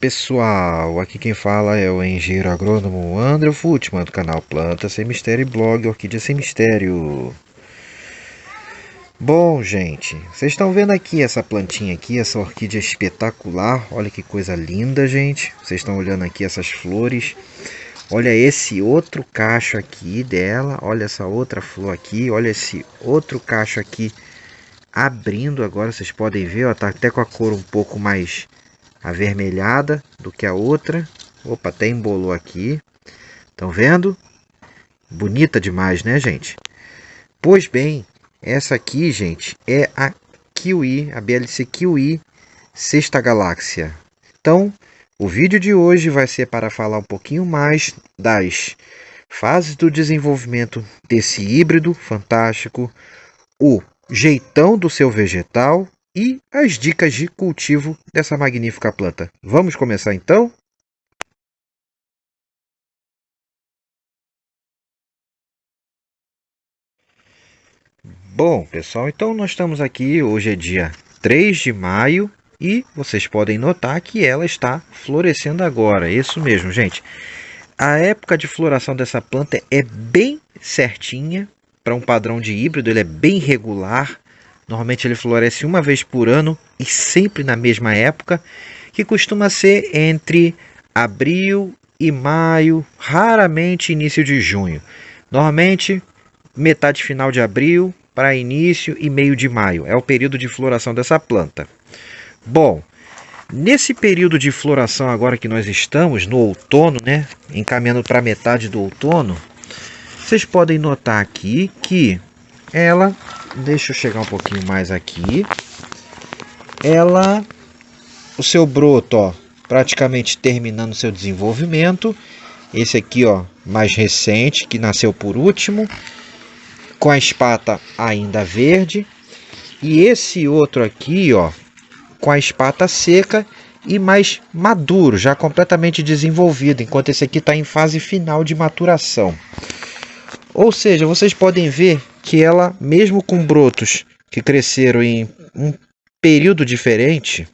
pessoal, aqui quem fala é o engenheiro agrônomo André Futman do canal Planta Sem Mistério e blog Orquídea Sem Mistério. Bom, gente, vocês estão vendo aqui essa plantinha aqui, essa orquídea espetacular. Olha que coisa linda, gente. Vocês estão olhando aqui essas flores. Olha esse outro cacho aqui dela. Olha essa outra flor aqui. Olha esse outro cacho aqui abrindo agora. Vocês podem ver, ó, tá até com a cor um pouco mais avermelhada do que a outra. Opa, até embolou aqui. Estão vendo? Bonita demais, né, gente? Pois bem, essa aqui, gente, é a Kiwi, a BLC Kiwi Sexta Galáxia. Então, o vídeo de hoje vai ser para falar um pouquinho mais das fases do desenvolvimento desse híbrido fantástico, o jeitão do seu vegetal e as dicas de cultivo dessa magnífica planta. Vamos começar então? Bom, pessoal, então nós estamos aqui, hoje é dia 3 de maio e vocês podem notar que ela está florescendo agora. Isso mesmo, gente. A época de floração dessa planta é bem certinha para um padrão de híbrido, ele é bem regular. Normalmente ele floresce uma vez por ano e sempre na mesma época, que costuma ser entre abril e maio, raramente início de junho. Normalmente metade final de abril para início e meio de maio é o período de floração dessa planta. Bom, nesse período de floração agora que nós estamos, no outono, né, encaminhando para metade do outono, vocês podem notar aqui que ela, deixa eu chegar um pouquinho mais aqui, o seu broto, ó, praticamente terminando seu desenvolvimento. Esse aqui, ó, mais recente, que nasceu por último, com a espata ainda verde, e esse outro aqui, ó, com a espata seca e mais maduro, já completamente desenvolvido, enquanto esse aqui está em fase final de maturação. Ou seja, vocês podem ver que ela, mesmo com brotos que cresceram em um período diferente,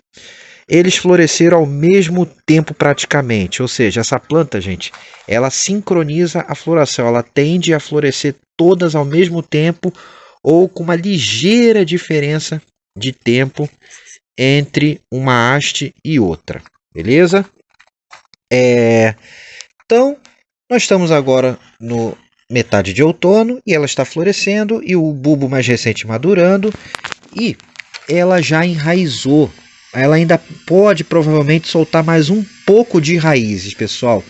eles floresceram ao mesmo tempo praticamente. Ou seja, essa planta, gente, ela sincroniza a floração, ela tende a florescer todas ao mesmo tempo ou com uma ligeira diferença de tempo entre uma haste e outra, beleza? Então, nós estamos agora no metade de outono e ela está florescendo e o bulbo mais recente madurando e ela já enraizou. Ela ainda pode provavelmente soltar mais um pouco de raízes, pessoal.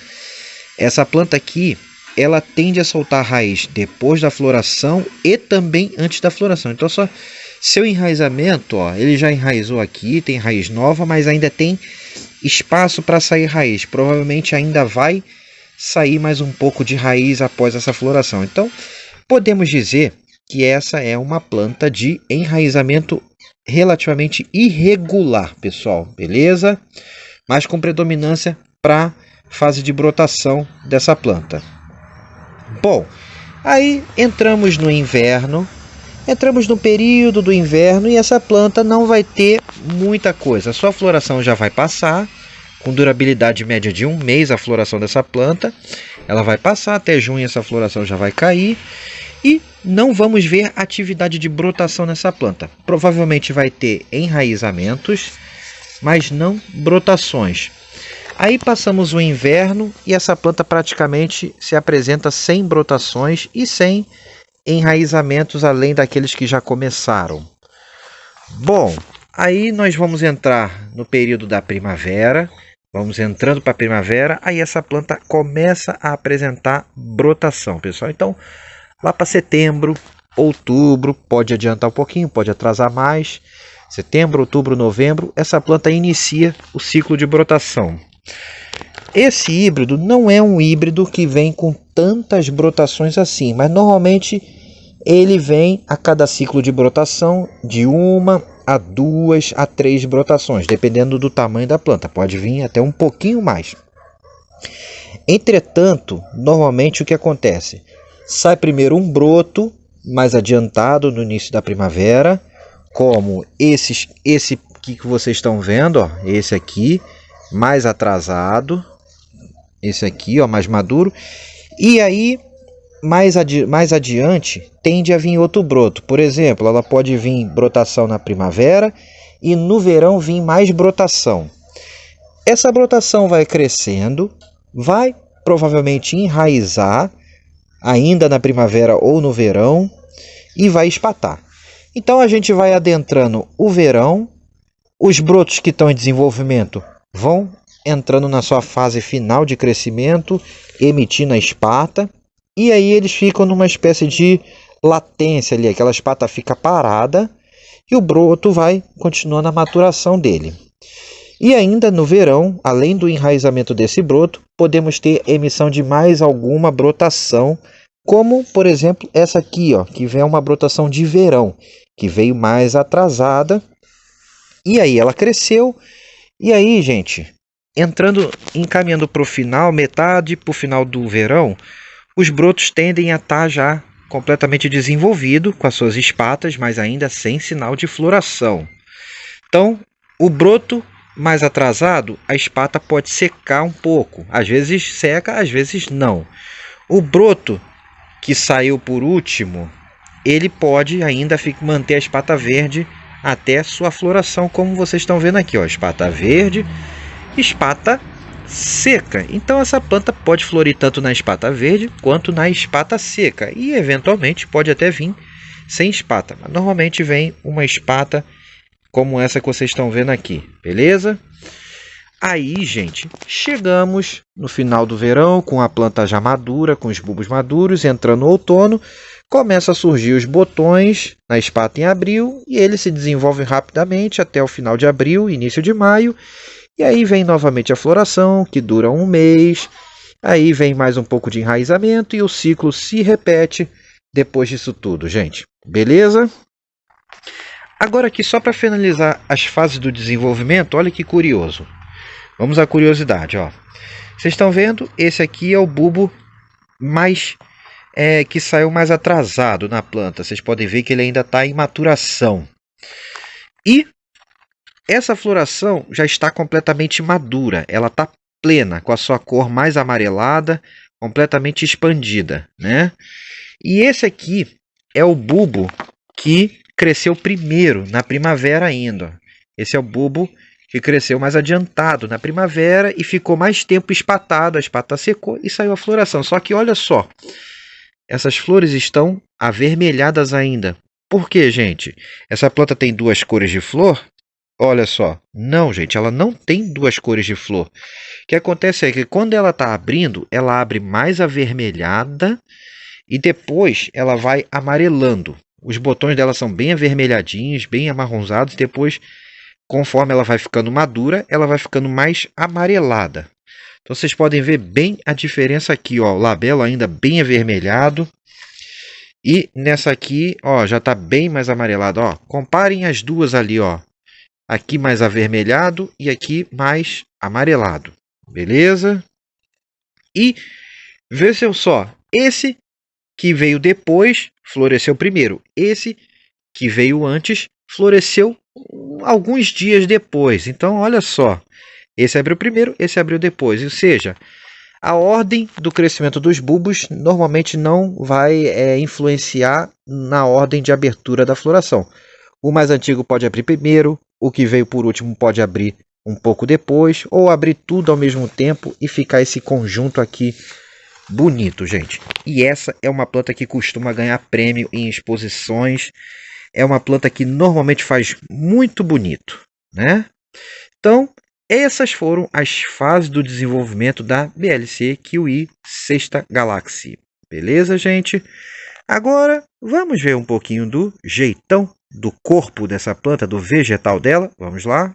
Essa planta aqui, ela tende a soltar raiz depois da floração e também antes da floração. Então, só seu enraizamento, ó, ele já enraizou aqui, tem raiz nova, mas ainda tem espaço para sair raiz. Provavelmente ainda vai sair mais um pouco de raiz após essa floração. Então, podemos dizer que essa é uma planta de enraizamento relativamente irregular, pessoal, beleza? Mas com predominância para fase de brotação dessa planta. Bom, aí entramos no inverno, entramos no período do inverno e essa planta não vai ter muita coisa. A sua floração já vai passar, com durabilidade média de 1 mês a floração dessa planta. Ela vai passar até junho, essa floração já vai cair. E não vamos ver atividade de brotação nessa planta. Provavelmente vai ter enraizamentos, mas não brotações. Aí passamos o inverno e essa planta praticamente se apresenta sem brotações e sem enraizamentos, além daqueles que já começaram. Bom, aí nós vamos entrar no período da primavera. Vamos entrando para a primavera, aí essa planta começa a apresentar brotação, pessoal. Então, lá para setembro, outubro, pode adiantar um pouquinho, pode atrasar mais. Setembro, outubro, novembro, essa planta inicia o ciclo de brotação. Esse híbrido não é um híbrido que vem com tantas brotações assim, mas normalmente ele vem a cada ciclo de brotação de 1 a 2 a 3 brotações, dependendo do tamanho da planta. Pode vir até um pouquinho mais. Entretanto, normalmente o que acontece? Sai primeiro um broto mais adiantado no início da primavera, como esse que vocês estão vendo, ó, esse aqui mais atrasado. Esse aqui, ó, mais maduro. E aí, mais adiante, tende a vir outro broto. Por exemplo, ela pode vir brotação na primavera e no verão vir mais brotação. Essa brotação vai crescendo, vai provavelmente enraizar ainda na primavera ou no verão e vai espatar. Então a gente vai adentrando o verão, os brotos que estão em desenvolvimento vão entrando na sua fase final de crescimento, emitindo a espata, e aí eles ficam numa espécie de latência ali, aquela espata fica parada e o broto vai continuando a maturação dele. E ainda no verão, além do enraizamento desse broto, podemos ter emissão de mais alguma brotação, como por exemplo essa aqui, ó, que vem uma brotação de verão, que veio mais atrasada, e aí ela cresceu, e aí, gente, encaminhando para o final, metade para o final do verão, os brotos tendem a estar já completamente desenvolvido com as suas espatas, mas ainda sem sinal de floração. Então, o broto mais atrasado, a espata pode secar um pouco. Às vezes seca, às vezes não. O broto que saiu por último, ele pode ainda manter a espata verde até sua floração, como vocês estão vendo aqui, ó, espata verde, espata seca. Então essa planta pode florir tanto na espata verde quanto na espata seca e eventualmente pode até vir sem espata, mas normalmente vem uma espata como essa que vocês estão vendo aqui, beleza? Aí, gente, chegamos no final do verão com a planta já madura, com os bulbos maduros, entrando no outono, começa a surgir os botões na espata em abril e eles se desenvolvem rapidamente até o final de abril, início de maio. E aí vem novamente a floração, que dura um mês. Aí vem mais um pouco de enraizamento e o ciclo se repete depois disso tudo, gente. Beleza? Agora aqui, só para finalizar as fases do desenvolvimento, olha que curioso. Vamos à curiosidade, ó. Vocês estão vendo? Esse aqui é o bulbo que saiu mais atrasado na planta. Vocês podem ver que ele ainda está em maturação. E essa floração já está completamente madura, ela está plena, com a sua cor mais amarelada, completamente expandida, né? E esse aqui é o bulbo que cresceu primeiro, na primavera ainda. Esse é o bulbo que cresceu mais adiantado na primavera e ficou mais tempo espatado, a espata secou e saiu a floração. Só que olha só, essas flores estão avermelhadas ainda. Por quê, gente? Essa planta tem duas cores de flor? Olha só, não, gente, ela não tem duas cores de flor. O que acontece é que quando ela está abrindo, ela abre mais avermelhada e depois ela vai amarelando. Os botões dela são bem avermelhadinhos, bem amarronzados. Depois, conforme ela vai ficando madura, ela vai ficando mais amarelada. Então vocês podem ver bem a diferença aqui, ó, o labelo ainda bem avermelhado. E nessa aqui, ó, já está bem mais amarelado, ó. Comparem as duas ali, ó. Aqui mais avermelhado e aqui mais amarelado. Beleza? E vejam só, esse que veio depois floresceu primeiro. Esse que veio antes floresceu alguns dias depois. Então, olha só. Esse abriu primeiro, esse abriu depois. Ou seja, a ordem do crescimento dos bulbos normalmente não vai influenciar na ordem de abertura da floração. O mais antigo pode abrir primeiro, o que veio por último pode abrir um pouco depois, ou abrir tudo ao mesmo tempo e ficar esse conjunto aqui bonito, gente. E essa é uma planta que costuma ganhar prêmio em exposições. É uma planta que normalmente faz muito bonito, né? Então, essas foram as fases do desenvolvimento da BLC Kiwi Sexta Galaxy. Beleza, gente? Agora, vamos ver um pouquinho do jeitão do corpo dessa planta, do vegetal dela. Vamos lá.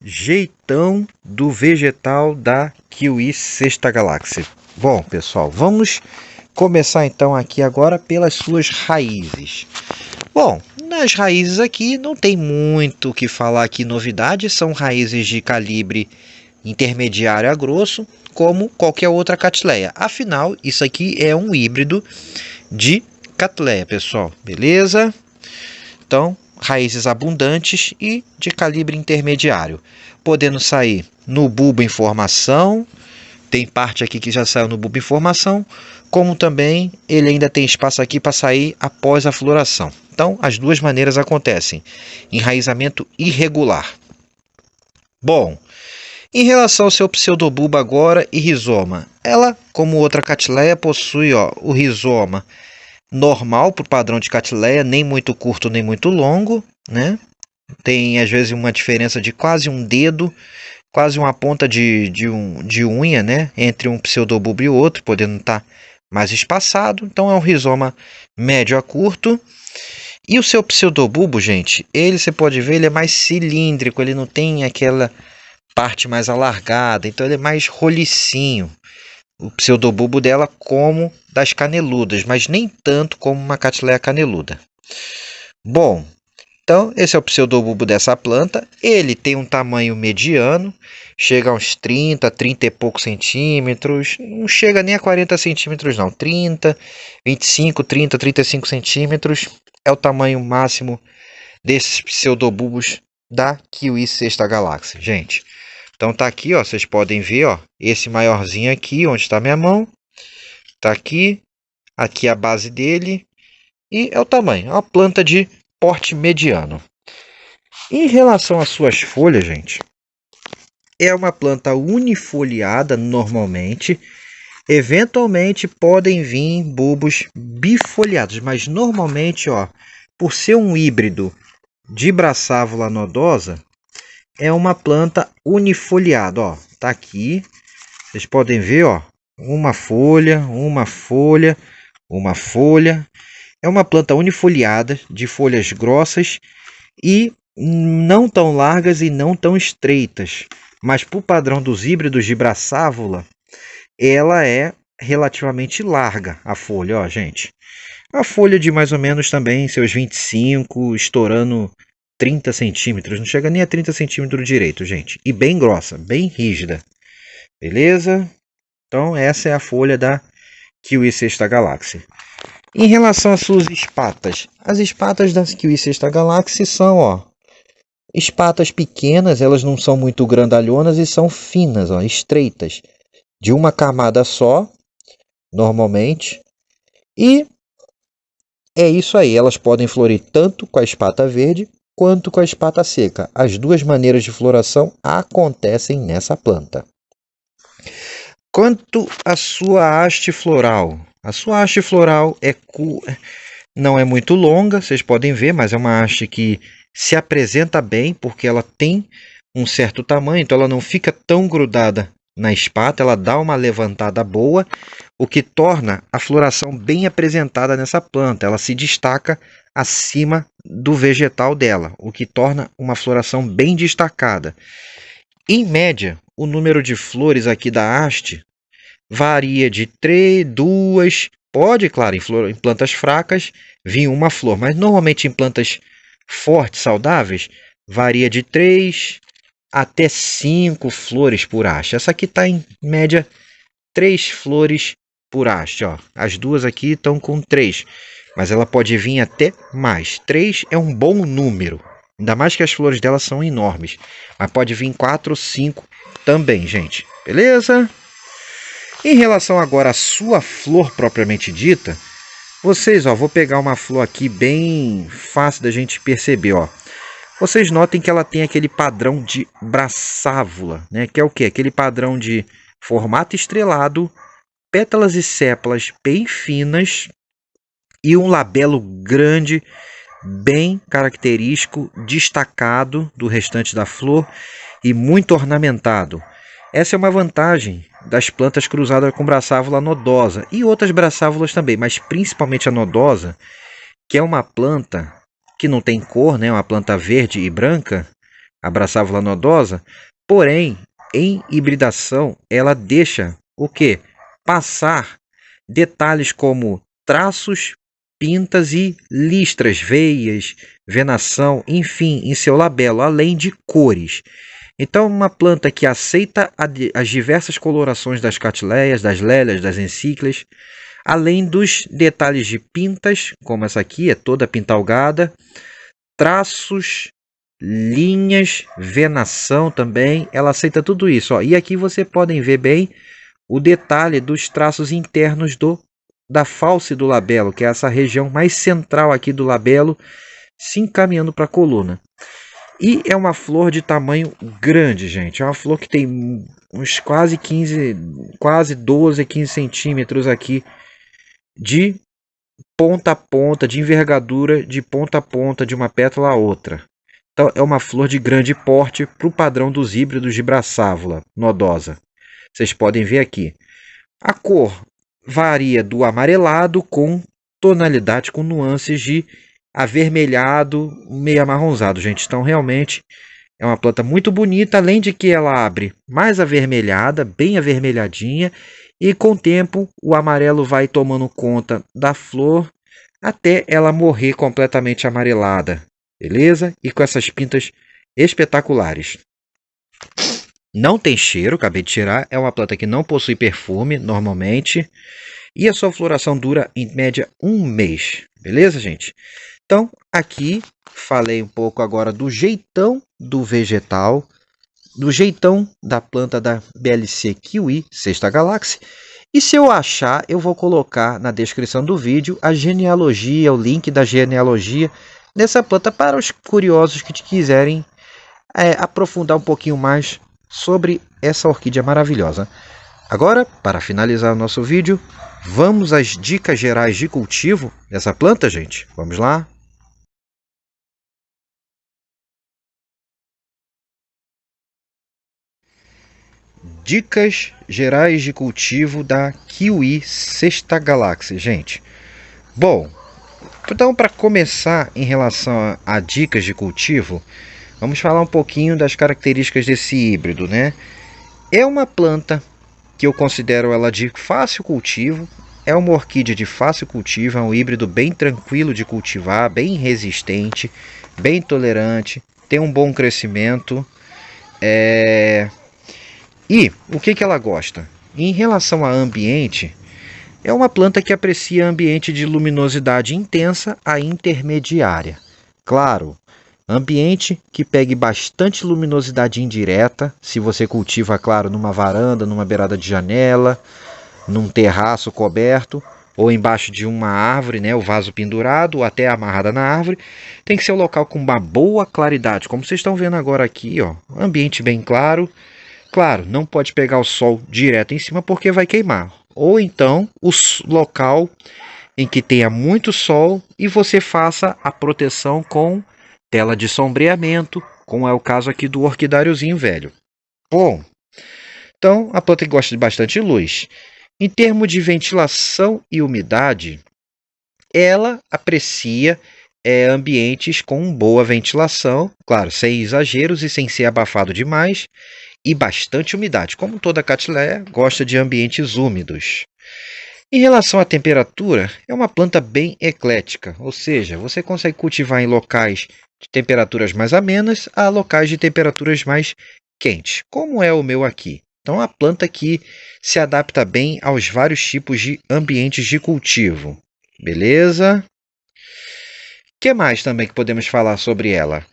Jeitão do vegetal da Kiwi Sexta Galaxy. Bom, pessoal, vamos começar então aqui agora pelas suas raízes. Bom, nas raízes aqui não tem muito o que falar aqui, novidade, são raízes de calibre intermediário a grosso, como qualquer outra Cattleya. Afinal, isso aqui é um híbrido de Catleya, pessoal, beleza? Então, raízes abundantes e de calibre intermediário, podendo sair no bulbo em formação. Tem parte aqui que já saiu no bulbo em formação, como também ele ainda tem espaço aqui para sair após a floração. Então, as duas maneiras acontecem. Enraizamento irregular. Bom, em relação ao seu pseudobulbo agora e rizoma, ela, como outra Catleya, possui o rizoma normal para o padrão de Catleya, nem muito curto nem muito longo, né? Tem às vezes uma diferença de quase um dedo, quase uma ponta de unha, né? Entre um pseudobulbo e o outro, podendo estar mais espaçado. Então é um rizoma médio a curto. E o seu pseudobulbo, gente, ele você pode ver, ele é mais cilíndrico, ele não tem aquela parte mais alargada, então ele é mais rolicinho. O pseudobulbo dela como das caneludas, mas nem tanto como uma Catleya caneluda. Bom, então esse é o pseudobulbo dessa planta. Ele tem um tamanho mediano, chega a uns 30 e poucos centímetros, não chega nem a 40 centímetros não, 30, 25, 30, 35 centímetros é o tamanho máximo desses pseudobulbos da Kiwi Sexta Galáxia, gente. Então tá aqui, ó, vocês podem ver, ó, esse maiorzinho aqui, onde está minha mão, tá aqui a base dele e é o tamanho, é uma planta de porte mediano. Em relação às suas folhas, gente, é uma planta unifoliada normalmente, eventualmente podem vir bulbos bifoliados, mas normalmente, ó, por ser um híbrido de Brassavola nodosa, é uma planta unifoliada, ó. Tá aqui. Vocês podem ver, ó, uma folha, uma folha, uma folha. É uma planta unifoliada, de folhas grossas e não tão largas e não tão estreitas. Mas para o padrão dos híbridos de Brassavola, ela é relativamente larga, a folha, ó, gente. A folha de mais ou menos também seus 25, estourando 30 centímetros, não chega nem a 30 centímetros direito, gente. E bem grossa, bem rígida. Beleza? Então essa é a folha da Kiwi Sexta Galáxia. Em relação às suas espatas, as espatas da Kiwi Sexta Galáxia são, ó, espatas pequenas, elas não são muito grandalhonas e são finas, ó, estreitas, de uma camada só, normalmente. E é isso aí, elas podem florir tanto com a espata verde quanto com a espata seca. As duas maneiras de floração acontecem nessa planta. Quanto à sua haste floral, a sua haste floral não é muito longa, vocês podem ver, mas é uma haste que se apresenta bem, porque ela tem um certo tamanho, então ela não fica tão grudada na espata, ela dá uma levantada boa, o que torna a floração bem apresentada nessa planta. Ela se destaca acima do vegetal dela, o que torna uma floração bem destacada. Em média, o número de flores aqui da haste varia de 3, 2, pode, claro, em plantas fracas vir uma flor, mas normalmente em plantas fortes, saudáveis, varia de 3 até 5 flores por haste. Essa aqui está em média 3 flores por haste, ó. As duas aqui estão com 3, mas ela pode vir até mais. 3 é um bom número, ainda mais que as flores dela são enormes, mas pode vir 4 ou 5 também, gente. Beleza? Em relação agora à sua flor propriamente dita, vocês, ó, vou pegar uma flor aqui bem fácil da gente perceber, ó. Vocês notem que ela tem aquele padrão de Brassavola, né? Que é o quê? Aquele padrão de formato estrelado, pétalas e sépalas bem finas e um labelo grande, bem característico, destacado do restante da flor e muito ornamentado. Essa é uma vantagem das plantas cruzadas com Brassavola nodosa e outras Brassávolas também, mas principalmente a nodosa, que é uma planta que não tem cor, né? Uma planta verde e branca, a Brassavola nodosa, porém, em hibridação, ela deixa o quê? Passar detalhes como traços, pintas e listras, veias, venação, enfim, em seu labelo, além de cores. Então, uma planta que aceita as diversas colorações das catleyas, das lélias, das encíclias, além dos detalhes de pintas, como essa aqui é toda pintalgada, traços, linhas, venação também, ela aceita tudo isso, ó. E aqui você podem ver bem o detalhe dos traços internos da falce do labelo, que é essa região mais central aqui do labelo, se encaminhando para a coluna. E é uma flor de tamanho grande, gente. É uma flor que tem uns quase 12, 15 centímetros aqui de ponta a ponta, de envergadura de ponta a ponta de uma pétala a outra. Então é uma flor de grande porte para o padrão dos híbridos de braçávula nodosa. Vocês podem ver aqui. A cor varia do amarelado com tonalidade, com nuances de avermelhado, meio amarronzado, gente. Então realmente é uma planta muito bonita, além de que ela abre mais avermelhada, bem avermelhadinha, e com o tempo o amarelo vai tomando conta da flor até ela morrer completamente amarelada, beleza? E com essas pintas espetaculares. Não tem cheiro, acabei de tirar, é uma planta que não possui perfume normalmente, e a sua floração dura em média 1 mês, beleza, gente? Então, aqui falei um pouco agora do jeitão do vegetal, do jeitão da planta da BLC Kiwi Sexta Galáxia. E se eu achar, eu vou colocar na descrição do vídeo a genealogia, o link da genealogia dessa planta para os curiosos que quiserem aprofundar um pouquinho mais sobre essa orquídea maravilhosa. Agora, para finalizar o nosso vídeo, vamos às dicas gerais de cultivo dessa planta, gente? Vamos lá? Dicas gerais de cultivo da Kiwi Sexta Galáxia, gente. Bom, então para começar em relação a dicas de cultivo, vamos falar um pouquinho das características desse híbrido, né? É uma planta que eu considero ela de fácil cultivo, é uma orquídea de fácil cultivo, é um híbrido bem tranquilo de cultivar, bem resistente, bem tolerante, tem um bom crescimento, E o que ela gosta? Em relação a ambiente, é uma planta que aprecia ambiente de luminosidade intensa a intermediária. Claro, ambiente que pegue bastante luminosidade indireta, se você cultiva, claro, numa varanda, numa beirada de janela, num terraço coberto, ou embaixo de uma árvore, né, o vaso pendurado, ou até amarrada na árvore. Tem que ser um local com uma boa claridade, como vocês estão vendo agora aqui, ó, ambiente bem claro. Claro, não pode pegar o sol direto em cima porque vai queimar. Ou então o local em que tenha muito sol e você faça a proteção com tela de sombreamento, como é o caso aqui do orquidáriozinho velho. Bom, então a planta gosta de bastante luz. Em termos de ventilação e umidade, ela aprecia ambientes com boa ventilação, claro, sem exageros e sem ser abafado demais, e bastante umidade. Como toda Cattleya, gosta de ambientes úmidos. Em relação à temperatura, é uma planta bem eclética, ou seja, você consegue cultivar em locais de temperaturas mais amenas a locais de temperaturas mais quentes, como é o meu aqui. Então, é uma planta que se adapta bem aos vários tipos de ambientes de cultivo. Beleza? O que mais também que podemos falar sobre ela?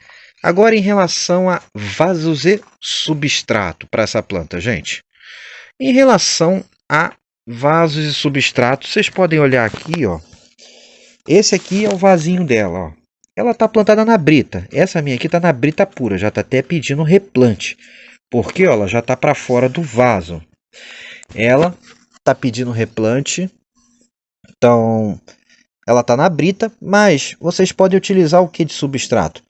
Agora, em relação a vasos e substrato para essa planta, gente. Em relação a vasos e substrato, vocês podem olhar aqui, ó. Esse aqui é o vasinho dela, ó. Ela está plantada na brita. Essa minha aqui está na brita pura, já está até pedindo replante. Porque ó, ela já está para fora do vaso. Ela está pedindo replante. Então, ela está na brita, mas vocês podem utilizar o que de substrato?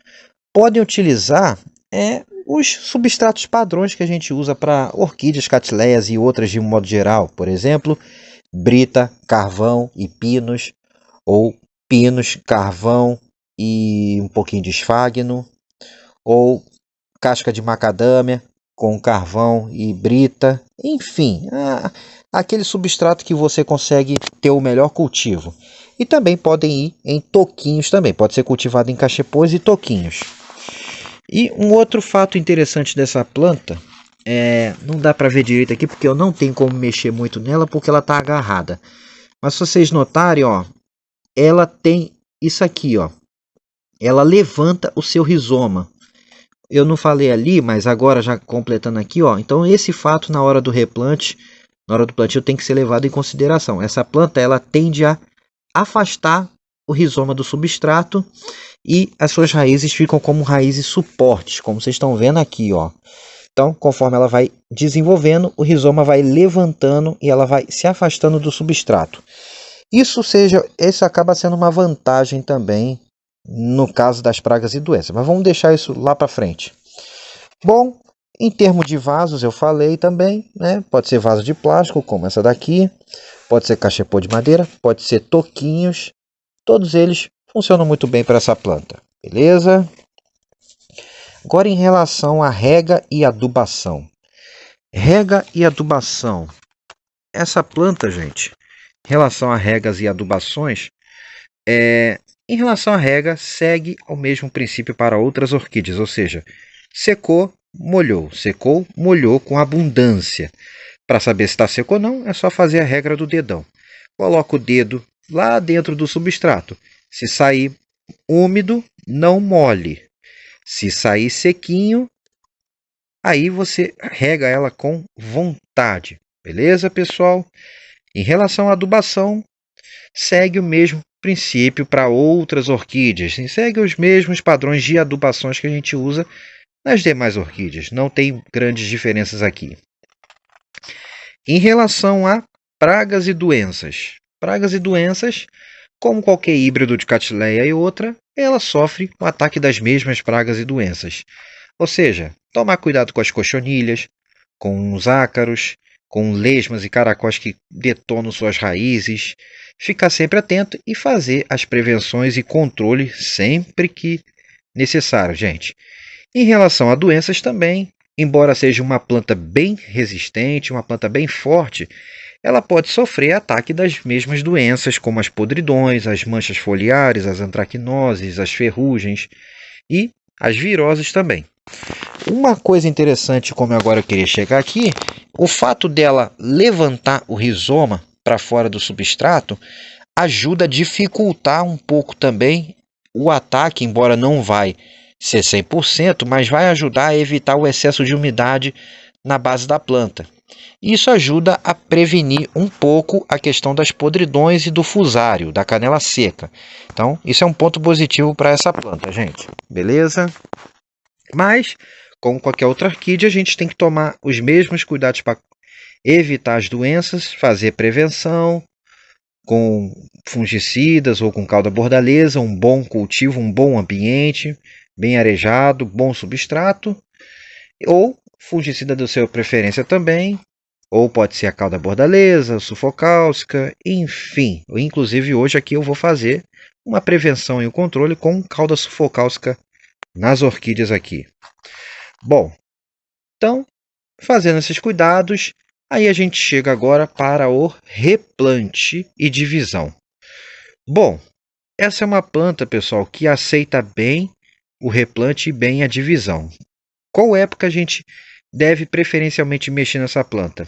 Podem utilizar os substratos padrões que a gente usa para orquídeas, cattleias e outras de um modo geral. Por exemplo, brita, carvão e pinos, ou pinos, carvão e um pouquinho de esfagno, ou casca de macadâmia com carvão e brita. Enfim, aquele substrato que você consegue ter o melhor cultivo. E também podem ir em toquinhos também, pode ser cultivado em cachepôs e toquinhos. E um outro fato interessante dessa planta, não dá para ver direito aqui porque eu não tenho como mexer muito nela porque ela está agarrada. Mas se vocês notarem, ó, ela tem isso aqui, ó. Ela levanta o seu rizoma. Eu não falei ali, mas agora já completando aqui, ó. Então esse fato na hora do replante, na hora do plantio tem que ser levado em consideração. Essa planta ela tende a afastar o rizoma do substrato e as suas raízes ficam como raízes suportes, como vocês estão vendo aqui, ó. Então, conforme ela vai desenvolvendo, o rizoma vai levantando e ela vai se afastando do substrato. Isso acaba sendo uma vantagem também no caso das pragas e doenças, mas vamos deixar isso lá para frente. Bom, em termos de vasos eu falei também, né? Pode ser vaso de plástico, como essa daqui, pode ser cachepô de madeira, pode ser toquinhos, todos eles funcionam muito bem para essa planta, beleza? Agora em relação à rega e adubação. Rega e adubação. Essa planta, gente, em relação a regas e adubações, em relação à rega, segue o mesmo princípio para outras orquídeas, ou seja, secou, molhou com abundância. Para saber se está seco ou não, é só fazer a regra do dedão. Coloca o dedo lá dentro do substrato. Se sair úmido, não molhe. Se sair sequinho, aí você rega ela com vontade. Beleza, pessoal? Em relação à adubação, segue o mesmo princípio para outras orquídeas. Segue os mesmos padrões de adubações que a gente usa nas demais orquídeas. Não tem grandes diferenças aqui. Em relação a pragas e doenças. Pragas e doenças, como qualquer híbrido de Cattleya e outra, ela sofre o ataque das mesmas pragas e doenças. Ou seja, tomar cuidado com as cochonilhas, com os ácaros, com lesmas e caracóis que detonam suas raízes. Ficar sempre atento e fazer as prevenções e controle sempre que necessário, gente. Em relação a doenças também, embora seja uma planta bem resistente, uma planta bem forte, ela pode sofrer ataque das mesmas doenças, como as podridões, as manchas foliares, as antracnoses, as ferrugens e as viroses também. Uma coisa interessante, como agora eu queria chegar aqui, o fato dela levantar o rizoma para fora do substrato ajuda a dificultar um pouco também o ataque, embora não vai ser 100%, mas vai ajudar a evitar o excesso de umidade na base da planta. Isso ajuda a prevenir um pouco a questão das podridões e do fusário, da canela seca. Então, isso é um ponto positivo para essa planta, gente. Beleza? Mas, como qualquer outra orquídea, a gente tem que tomar os mesmos cuidados para evitar as doenças, fazer prevenção com fungicidas ou com calda bordaleza, um bom cultivo, um bom ambiente, bem arejado, bom substrato, ou fungicida da sua preferência também, ou pode ser a calda bordaleza, sufocáustica, enfim. Inclusive hoje aqui eu vou fazer uma prevenção e o controle com calda sufocáustica nas orquídeas aqui. Bom, então, fazendo esses cuidados, aí a gente chega agora para o replante e divisão. Bom, essa é uma planta, pessoal, que aceita bem o replante e bem a divisão. Qual época a gente deve preferencialmente mexer nessa planta?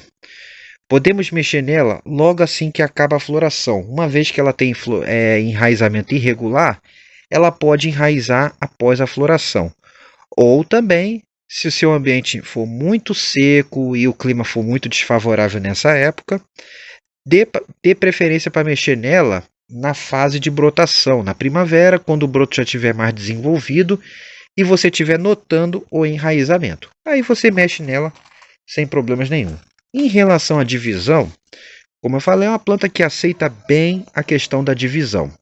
Podemos mexer nela logo assim que acaba a floração. Uma vez que ela tem enraizamento irregular, ela pode enraizar após a floração. Ou também, se o seu ambiente for muito seco e o clima for muito desfavorável nessa época, dê preferência para mexer nela na fase de brotação, na primavera, quando o broto já estiver mais desenvolvido e você estiver notando o enraizamento. Aí você mexe nela sem problemas nenhum. Em relação à divisão, como eu falei, é uma planta que aceita bem a questão da divisão.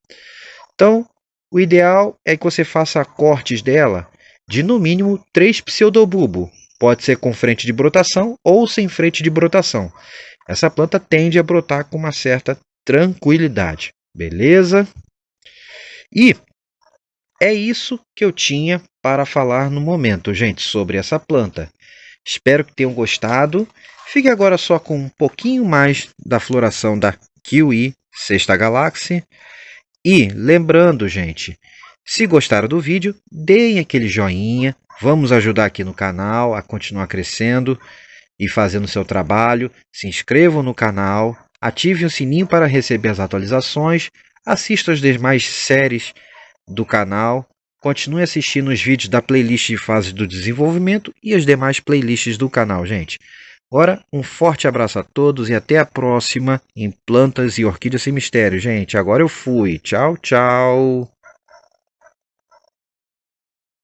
Então, o ideal é que você faça cortes dela de no mínimo 3 pseudobulbo. Pode ser com frente de brotação ou sem frente de brotação. Essa planta tende a brotar com uma certa tranquilidade. Beleza? E é isso que eu tinha para falar no momento, gente, sobre essa planta. Espero que tenham gostado. Fique agora só com um pouquinho mais da floração da Kiwi Sexta Galaxy. E lembrando, gente, se gostaram do vídeo, deem aquele joinha. Vamos ajudar aqui no canal a continuar crescendo e fazendo o seu trabalho. Se inscrevam no canal, Ative o sininho para receber as atualizações. Assista as demais séries do canal. Continue assistindo os vídeos da playlist de fase do desenvolvimento e as demais playlists do canal, gente. Agora, um forte abraço a todos e até a próxima em Plantas e Orquídeas Sem Mistério, gente. Agora eu fui. Tchau, tchau.